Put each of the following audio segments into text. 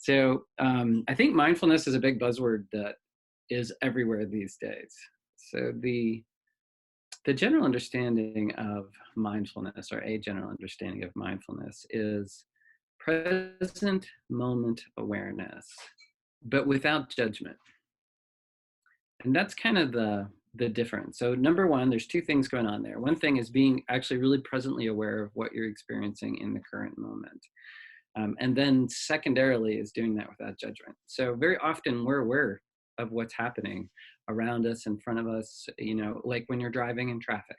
So I think mindfulness is a big buzzword that is everywhere these days. So the general understanding of mindfulness, or a general understanding of mindfulness, is present moment awareness, but without judgment. And that's kind of the difference. So number one, there's two things going on there. One thing is being actually really presently aware of what you're experiencing in the current moment. And then secondarily is doing that without judgment. So very often we're aware of what's happening around us, in front of us, like when you're driving in traffic,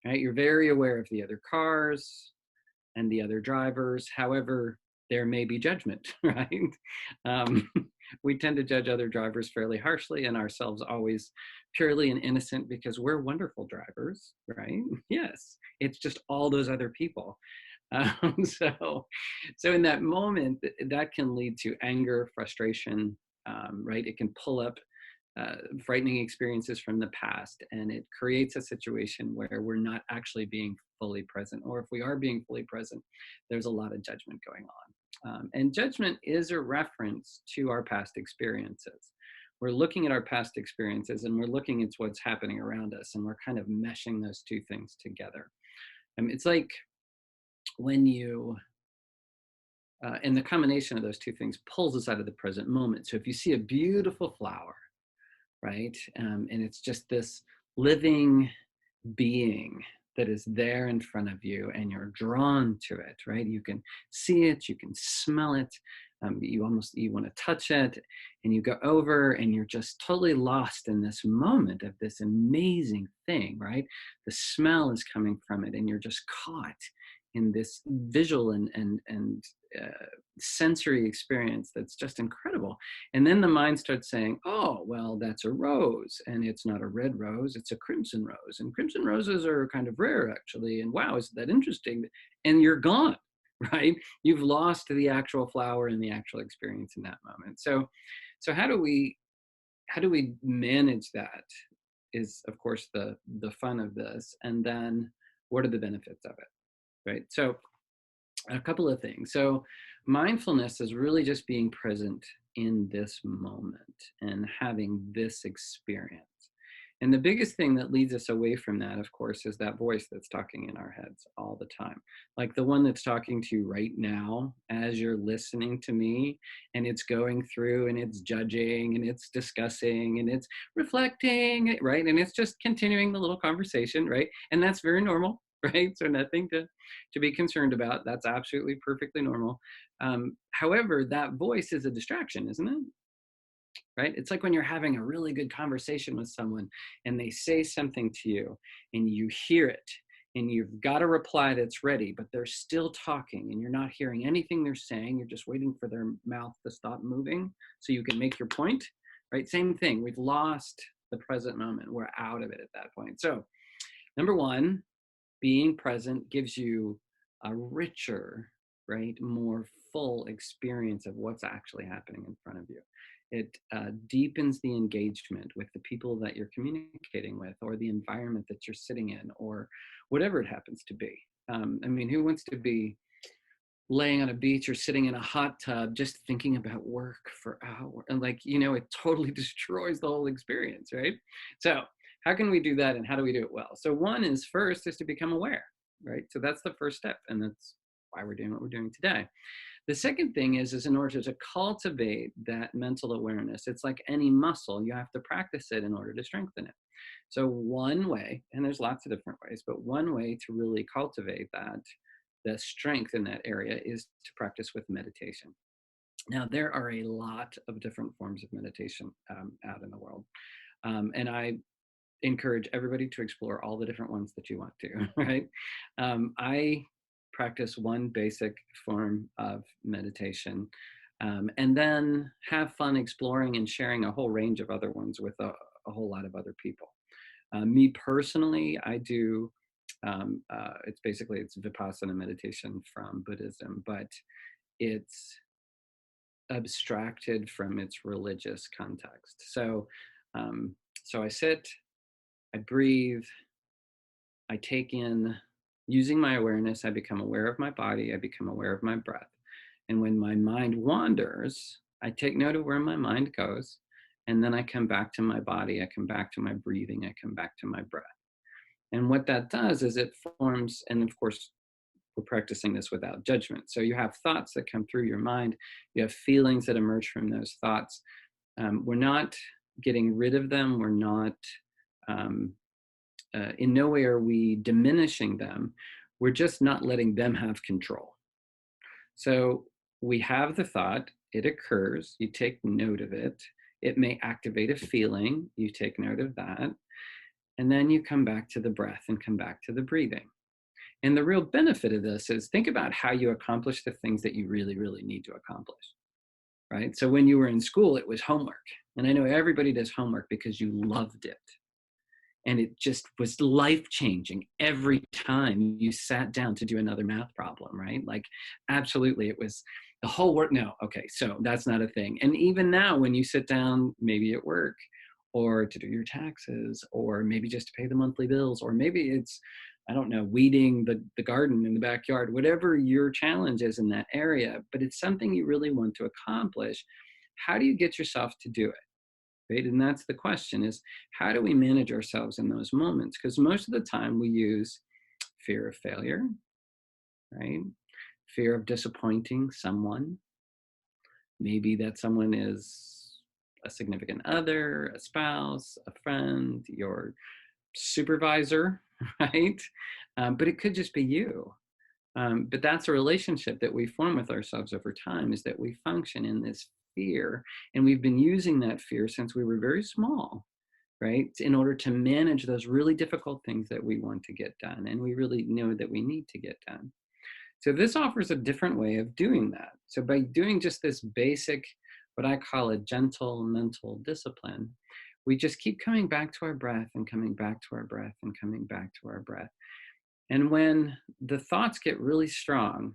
right? You're very aware of the other cars and the other drivers. However, there may be judgment, right? Um, we tend to judge other drivers fairly harshly, and ourselves always purely and innocent because we're wonderful drivers, right? Yes, it's just all those other people. So in that moment, that can lead to anger, frustration, right? It can pull up frightening experiences from the past, and it creates a situation where we're not actually being fully present, or if we are being fully present, there's a lot of judgment going on. And judgment is a reference to our past experiences. We're looking at our past experiences and we're looking at what's happening around us, and we're kind of meshing those two things together. It's like when you and the combination of those two things pulls us out of the present moment. So if you see a beautiful flower, right, and it's just this living being that is there in front of you, and you're drawn to it, right? You can see it, you can smell it, you want to touch it, and you go over and you're just totally lost in this moment of this amazing thing, right? The smell is coming from it, and you're just caught in this visual and sensory experience that's just incredible. And then the mind starts saying, oh, well, that's a rose, and it's not a red rose, it's a crimson rose, and crimson roses are kind of rare, actually, and wow, isn't that interesting? And you're gone, right? You've lost the actual flower and the actual experience in that moment. So how do we manage that is, of course, the fun of this. And then what are the benefits of it, right? So a couple of things. So mindfulness is really just being present in this moment and having this experience. And the biggest thing that leads us away from that, of course, is that voice that's talking in our heads all the time. Like the one that's talking to you right now as you're listening to me, and it's going through and it's judging and it's discussing and it's reflecting, right? And it's just continuing the little conversation, right? And that's very normal, right? So nothing to be concerned about. That's absolutely perfectly normal. However, that voice is a distraction, isn't it? Right? It's like when you're having a really good conversation with someone and they say something to you and you hear it and you've got a reply that's ready, but they're still talking and you're not hearing anything they're saying. You're just waiting for their mouth to stop moving so you can make your point, right? Same thing. We've lost the present moment. We're out of it at that point. So number one, being present gives you a richer, right, more full experience of what's actually happening in front of you. It deepens the engagement with the people that you're communicating with, or the environment that you're sitting in, or whatever it happens to be. I mean, who wants to be laying on a beach or sitting in a hot tub just thinking about work for hours? And it totally destroys the whole experience, right? So how can we do that, and how do we do it well? So one is, first is to become aware, right? So that's the first step, and that's why we're doing what we're doing today. The second thing is in order to cultivate that mental awareness, it's like any muscle, you have to practice it in order to strengthen it. So one way, and there's lots of different ways, but one way to really cultivate that, the strength in that area, is to practice with meditation. Now, there are a lot of different forms of meditation out in the world. And I encourage everybody to explore all the different ones that you want to, right? I practice one basic form of meditation, and then have fun exploring and sharing a whole range of other ones with a whole lot of other people. Me personally, I do, it's Vipassana meditation from Buddhism, but it's abstracted from its religious context. So I sit, I breathe, I take in, using my awareness, I become aware of my body, I become aware of my breath. And when my mind wanders, I take note of where my mind goes. And then I come back to my body, I come back to my breathing, I come back to my breath. And what that does is it forms, and of course, we're practicing this without judgment. So you have thoughts that come through your mind, you have feelings that emerge from those thoughts. We're not getting rid of them, we're not, um, in no way are we diminishing them, we're just not letting them have control. So we have the thought, it occurs, you take note of it. It may activate a feeling, you take note of that. And then you come back to the breath and come back to the breathing. And the real benefit of this is think about how you accomplish the things that you really, really need to accomplish, right? So when you were in school, it was homework. And I know everybody does homework because you loved it. And it just was life changing every time you sat down to do another math problem, right? Like, absolutely, it was the whole work. No, okay, so that's not a thing. And even now, when you sit down, maybe at work, or to do your taxes, or maybe just to pay the monthly bills, or maybe it's, I don't know, weeding the garden in the backyard, whatever your challenge is in that area, but it's something you really want to accomplish. How do you get yourself to do it? Right? And that's the question is, how do we manage ourselves in those moments? Because most of the time we use fear of failure, right? Fear of disappointing someone. Maybe that someone is a significant other, a spouse, a friend, your supervisor, right? But it could just be you. But that's a relationship that we form with ourselves over time, is that we function in this fear. And we've been using that fear since we were very small, right? In order to manage those really difficult things that we want to get done. And we really know that we need to get done. So this offers a different way of doing that. So by doing just this basic, what I call a gentle mental discipline, we just keep coming back to our breath and coming back to our breath and coming back to our breath. And when the thoughts get really strong,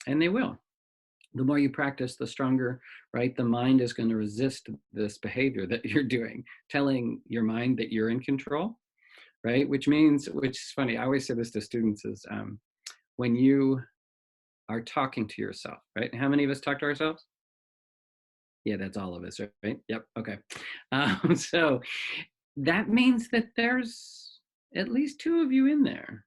and they will, the more you practice, the stronger, right? The mind is going to resist this behavior that you're doing, telling your mind that you're in control, right? Which means, which is funny, I always say this to students is when you are talking to yourself, right? How many of us talk to ourselves? Yeah, that's all of us, right? Yep, okay. So that means that there's at least two of you in there.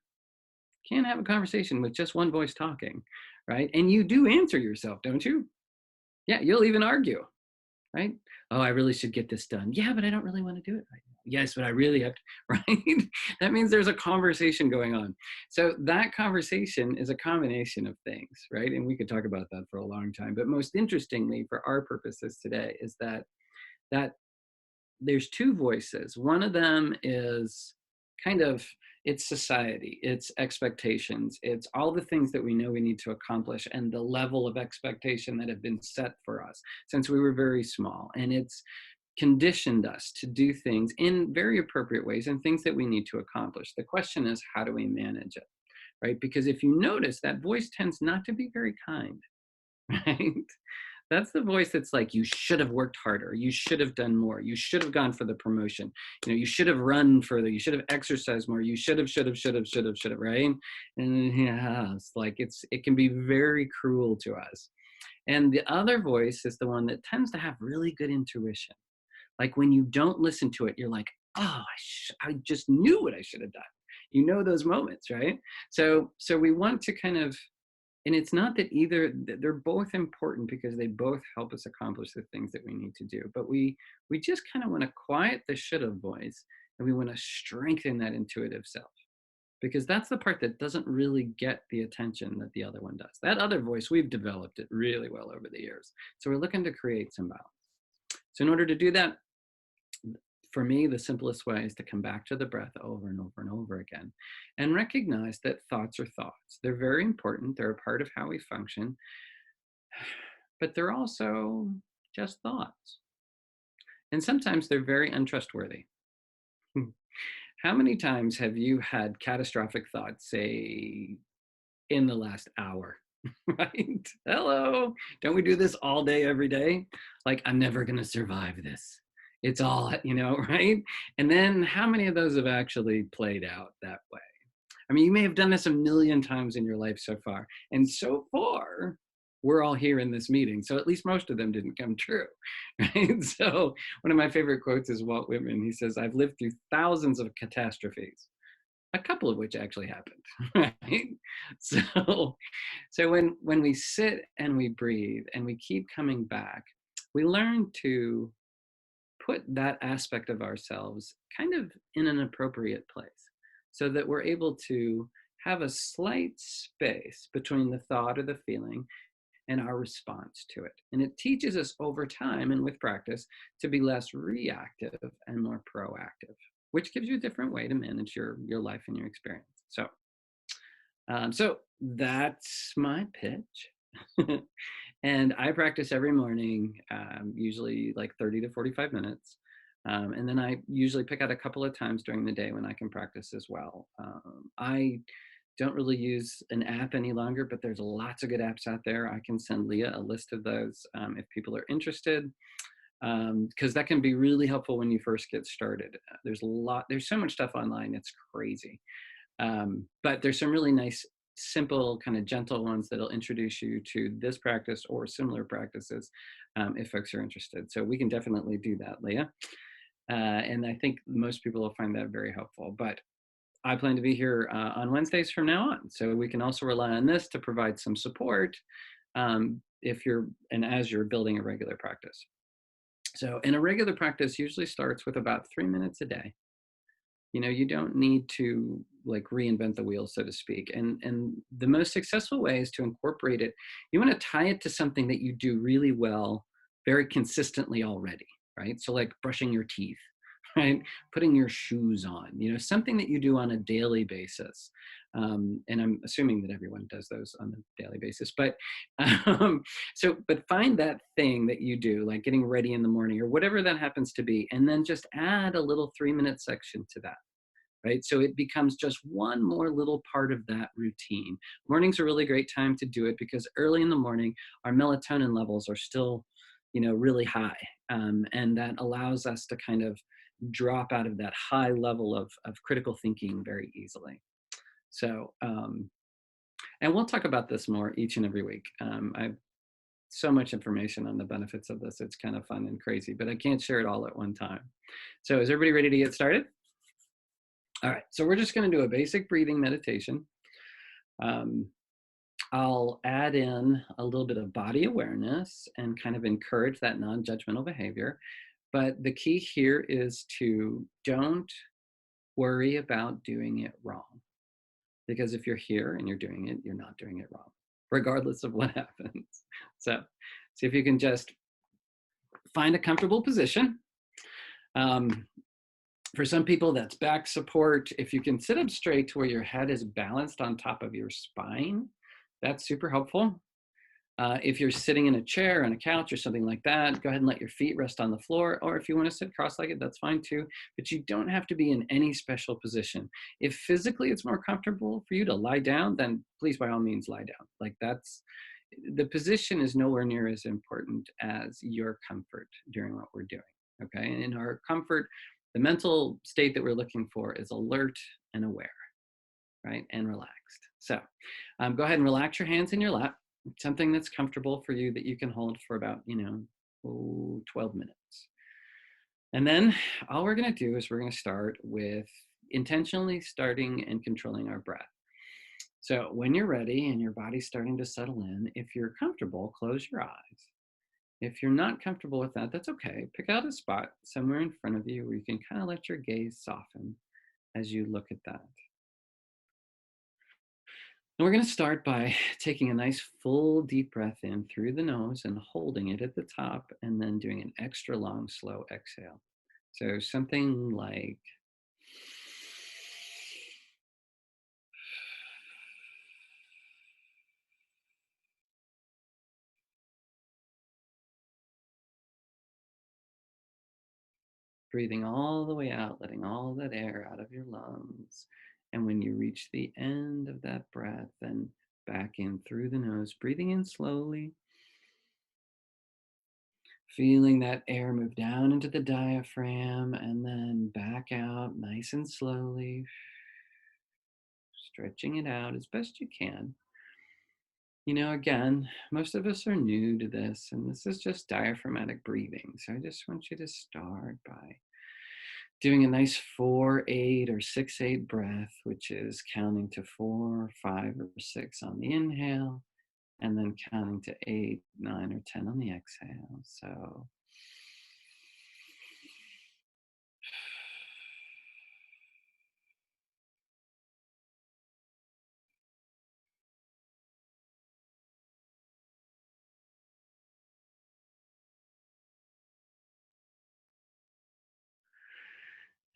Can't have a conversation with just one voice talking, right? And you do answer yourself, don't you? Yeah, you'll even argue, right? Oh, I really should get this done. Yeah, but I don't really want to do it right now. Yes, but I really have to, right? That means there's a conversation going on. So that conversation is a combination of things, right? And we could talk about that for a long time. But most interestingly, for our purposes today, is that there's two voices. One of them is kind of, it's society, it's expectations, it's all the things that we know we need to accomplish and the level of expectation that have been set for us since we were very small. And it's conditioned us to do things in very appropriate ways and things that we need to accomplish. The question is, how do we manage it, right? Because if you notice, that voice tends not to be very kind, right? That's the voice that's like, you should have worked harder, you should have done more, you should have gone for the promotion, you should have run further, you should have exercised more, you should have, right? And yeah, it's like, it can be very cruel to us. And the other voice is the one that tends to have really good intuition. Like when you don't listen to it, you're like, oh, I just knew what I should have done. Those moments, right? So we want to kind of, and it's not that either, they're both important because they both help us accomplish the things that we need to do. But we just kind of want to quiet the should have voice, and we want to strengthen that intuitive self, because that's the part that doesn't really get the attention that the other one does. That other voice, we've developed it really well over the years. So we're looking to create some balance. So in order to do that, for me, the simplest way is to come back to the breath over and over and over again and recognize that thoughts are thoughts. They're very important. They're a part of how we function, but they're also just thoughts. And sometimes they're very untrustworthy. How many times have you had catastrophic thoughts, say, in the last hour? Right? Hello. Don't we do this all day, every day? Like, I'm never going to survive this. It's all, right? And then how many of those have actually played out that way? I mean, you may have done this a million times in your life so far. And so far, we're all here in this meeting. So at least most of them didn't come true, right? So one of my favorite quotes is Walt Whitman. He says, I've lived through thousands of catastrophes, a couple of which actually happened, right? So, so when we sit and we breathe and we keep coming back, we learn to put that aspect of ourselves kind of in an appropriate place so that we're able to have a slight space between the thought or the feeling and our response to it. And it teaches us over time and with practice to be less reactive and more proactive, which gives you a different way to manage your life and your experience. So that's my pitch. And I practice every morning, usually like 30 to 45 minutes. And then I usually pick out a couple of times during the day when I can practice as well. I don't really use an app any longer, but there's lots of good apps out there. I can send Leah a list of those if people are interested, because that can be really helpful when you first get started. There's so much stuff online, it's crazy. But there's some really nice, simple, kind of gentle ones that'll introduce you to this practice or similar practices if folks are interested. So we can definitely do that, Leah. And I think most people will find that very helpful. But I plan to be here on Wednesdays from now on. So we can also rely on this to provide some support as you're building a regular practice. So, and a regular practice usually starts with about 3 minutes a day. You don't need to like reinvent the wheel, so to speak. And the most successful way is to incorporate it. You want to tie it to something that you do really well, very consistently already, right? So like brushing your teeth, right? Putting your shoes on, something that you do on a daily basis. And I'm assuming that everyone does those on a daily basis, but but find that thing that you do, like getting ready in the morning or whatever that happens to be, and then just add a little 3-minute section to that. Right? So it becomes just one more little part of that routine. Morning's a really great time to do it because early in the morning, our melatonin levels are still, really high. And that allows us to kind of drop out of that high level of critical thinking very easily. So, and we'll talk about this more each and every week. I have so much information on the benefits of this. It's kind of fun and crazy, but I can't share it all at one time. So is everybody ready to get started? All right, so we're just going to do a basic breathing meditation. I'll add in a little bit of body awareness and kind of encourage that non-judgmental behavior. But the key here is to don't worry about doing it wrong. Because if you're here and you're doing it, you're not doing it wrong, regardless of what happens. So see if you can just find a comfortable position. For some people, that's back support. If you can sit up straight to where your head is balanced on top of your spine, that's super helpful. If you're sitting in a chair, on a couch, or something like that, go ahead and let your feet rest on the floor. Or if you want to sit cross-legged, that's fine too. But you don't have to be in any special position. If physically it's more comfortable for you to lie down, then please, by all means, lie down. The position is nowhere near as important as your comfort during what we're doing. Okay, and in our comfort, the mental state that we're looking for is alert and aware, right? And relaxed. So go ahead and relax your hands in your lap, something that's comfortable for you that you can hold for about, 12 minutes. And then all we're going to do is we're going to start with intentionally starting and controlling our breath. So when you're ready and your body's starting to settle in, if you're comfortable, close your eyes. If you're not comfortable with that, that's okay. Pick out a spot somewhere in front of you where you can kind of let your gaze soften as you look at that. And we're going to start by taking a nice full deep breath in through the nose and holding it at the top, and then doing an extra long, slow exhale. So something like breathing all the way out, letting all that air out of your lungs. And when you reach the end of that breath, then back in through the nose, breathing in slowly, feeling that air move down into the diaphragm and then back out nice and slowly, stretching it out as best you can. Again, most of us are new to this, and this is just diaphragmatic breathing. So I just want you to start by doing a nice 4-8 or 6-8 breath, which is counting to 4, 5, or 6 on the inhale, and then counting to 8, 9, or 10 on the exhale. So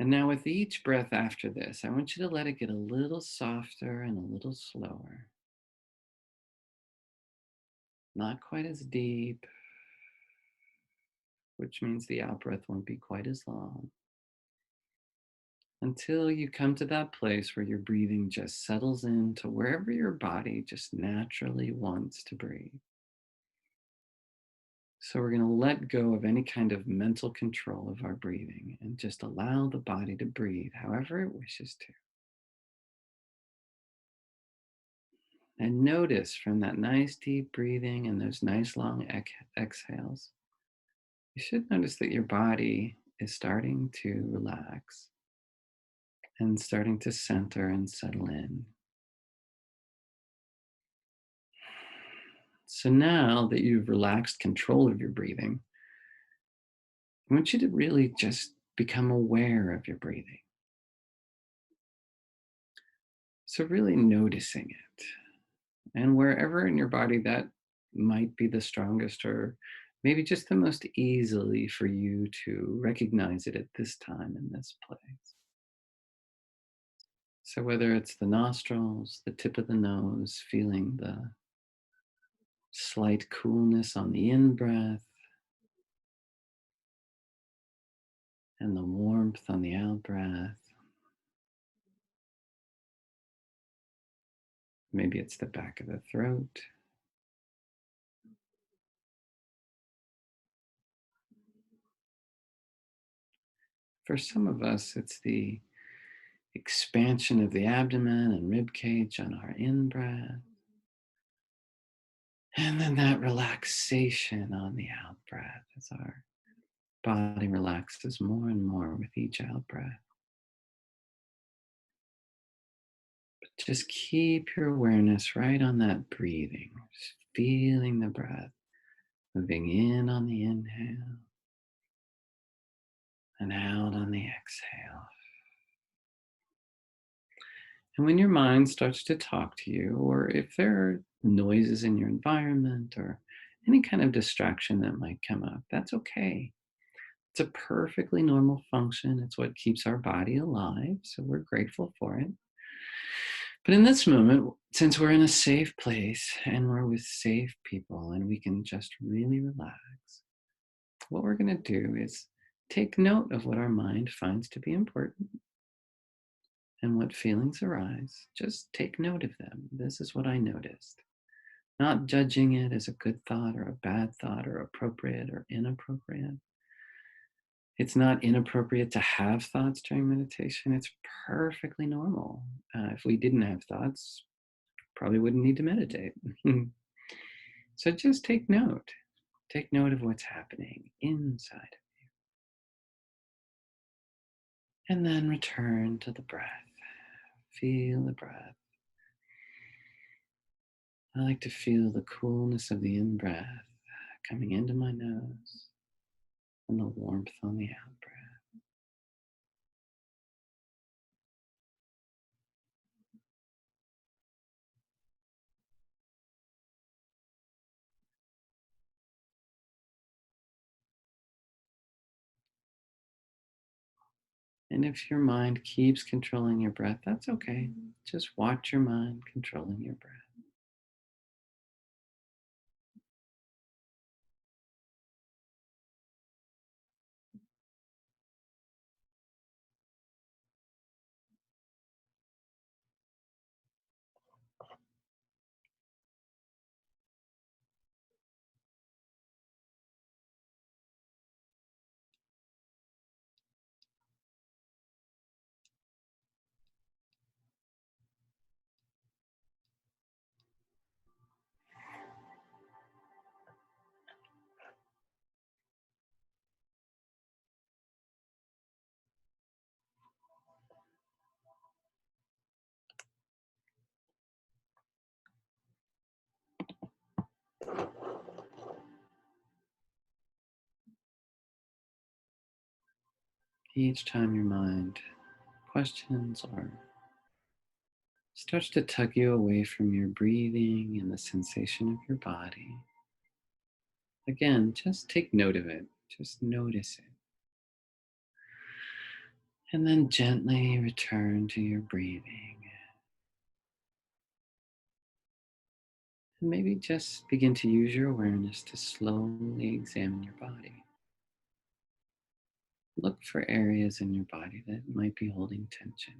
and now with each breath after this, I want you to let it get a little softer and a little slower. Not quite as deep, which means the out breath won't be quite as long. Until you come to that place where your breathing just settles into wherever your body just naturally wants to breathe. So we're going to let go of any kind of mental control of our breathing and just allow the body to breathe however it wishes to. And notice from that nice deep breathing and those nice long exhales, you should notice that your body is starting to relax and starting to center and settle in. So now that you've relaxed control of your breathing, I want you to really just become aware of your breathing. So, really noticing it. And wherever in your body that might be the strongest, or maybe just the most easily for you to recognize it at this time in this place. So, whether it's the nostrils, the tip of the nose, feeling the slight coolness on the in breath and the warmth on the out breath. Maybe it's the back of the throat. For some of us, it's the expansion of the abdomen and rib cage on our in breath. And then that relaxation on the out breath as our body relaxes more and more with each out breath. But just keep your awareness right on that breathing, just feeling the breath moving in on the inhale and out on the exhale. And when your mind starts to talk to you, or if there are noises in your environment or any kind of distraction that might come up, that's okay. It's a perfectly normal function. It's what keeps our body alive. So we're grateful for it. But in this moment, since we're in a safe place and we're with safe people and we can just really relax, what we're going to do is take note of what our mind finds to be important and what feelings arise. Just take note of them. This is what I noticed. Not judging it as a good thought or a bad thought or appropriate or inappropriate. It's not inappropriate to have thoughts during meditation. It's perfectly normal. If we didn't have thoughts, probably wouldn't need to meditate. So just take note. Take note of what's happening inside. And then return to the breath. Feel the breath. I like to feel the coolness of the in breath coming into my nose and the warmth on the out breath. And if your mind keeps controlling your breath, that's okay. Just watch your mind controlling your breath. Each time your mind questions or starts to tug you away from your breathing and the sensation of your body, again, just take note of it. Just notice it. And then gently return to your breathing. And maybe just begin to use your awareness to slowly examine your body. Look for areas in your body that might be holding tension.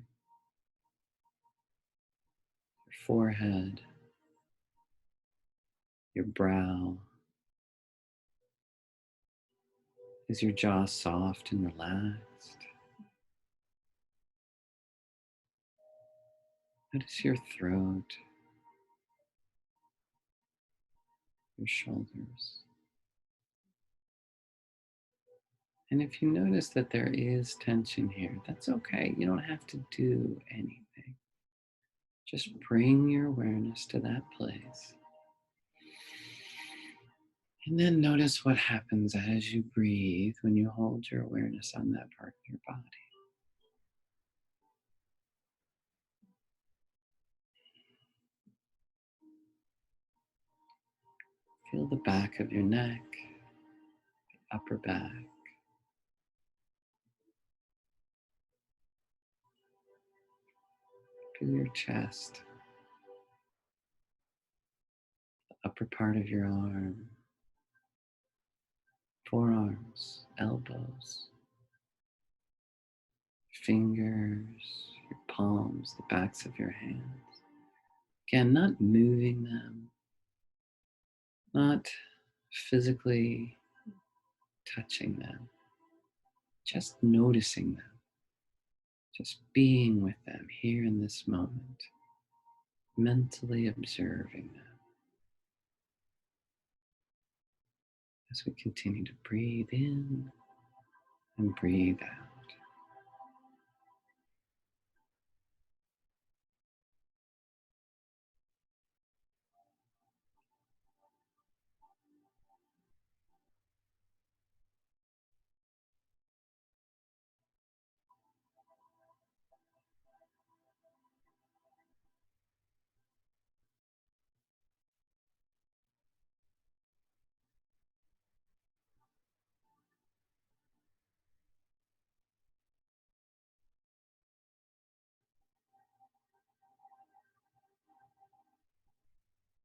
Your forehead, your brow. Is your jaw soft and relaxed? Notice your throat, your shoulders. And if you notice that there is tension here, that's okay. You don't have to do anything. Just bring your awareness to that place. And then notice what happens as you breathe when you hold your awareness on that part of your body. Feel the back of your neck, the upper back. Feel your chest, the upper part of your arm, forearms, elbows, fingers, your palms, the backs of your hands. Again, not moving them, not physically touching them, just noticing them, just being with them here in this moment, mentally observing them as we continue to breathe in and breathe out.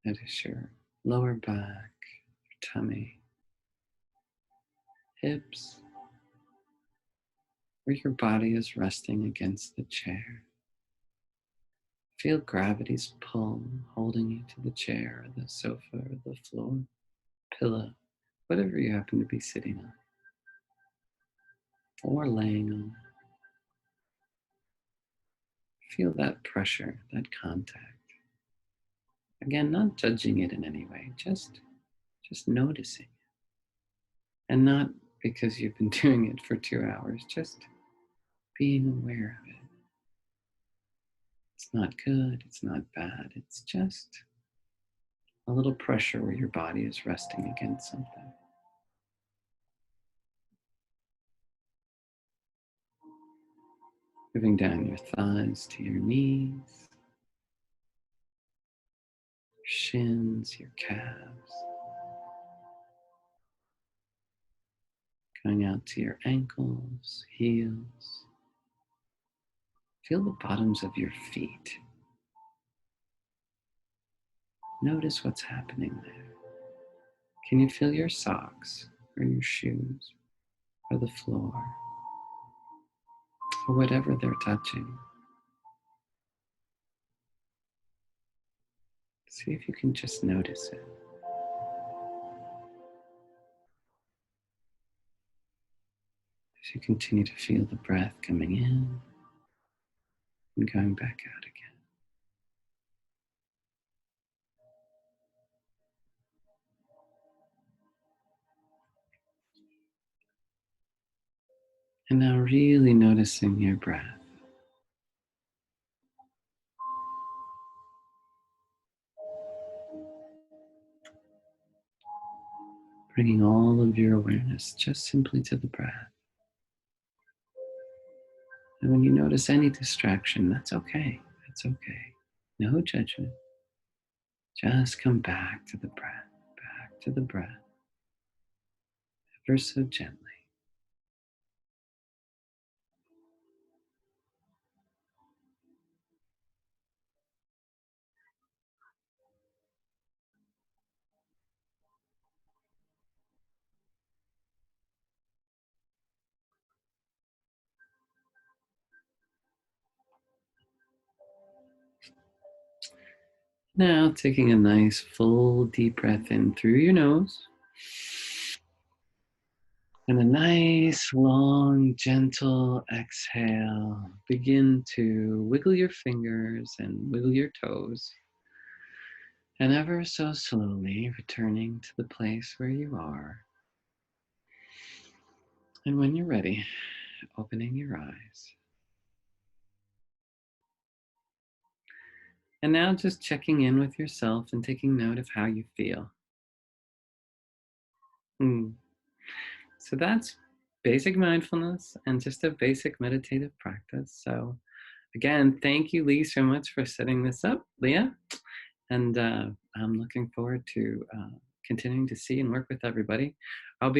Notice your lower back, your tummy, hips, where your body is resting against the chair. Feel gravity's pull holding you to the chair, or the sofa, or the floor, pillow, whatever you happen to be sitting on or laying on. Feel that pressure, that contact. Again, not judging it in any way, just noticing. And not because you've been doing it for 2 hours, just being aware of it. It's not good, it's not bad, it's just a little pressure where your body is resting against something. Moving down your thighs to your knees, your shins, your calves, going out to your ankles, heels. Feel the bottoms of your feet. Notice what's happening there. Can you feel your socks or your shoes or the floor or whatever they're touching? See if you can just notice it. As you continue to feel the breath coming in and going back out again. And now really noticing your breath. Bringing all of your awareness just simply to the breath. And when you notice any distraction, that's okay. That's okay. No judgment. Just come back to the breath, back to the breath, ever so gently. Now, taking a nice full deep breath in through your nose, and a nice long gentle exhale. Begin to wiggle your fingers and wiggle your toes, and ever so slowly returning to the place where you are. And when you're ready, opening your eyes. And now just checking in with yourself and taking note of how you feel. Hmm. So that's basic mindfulness and just a basic meditative practice. So again, thank you, Lee, so much for setting this up, Leah. And I'm looking forward to continuing to see and work with everybody. I'll be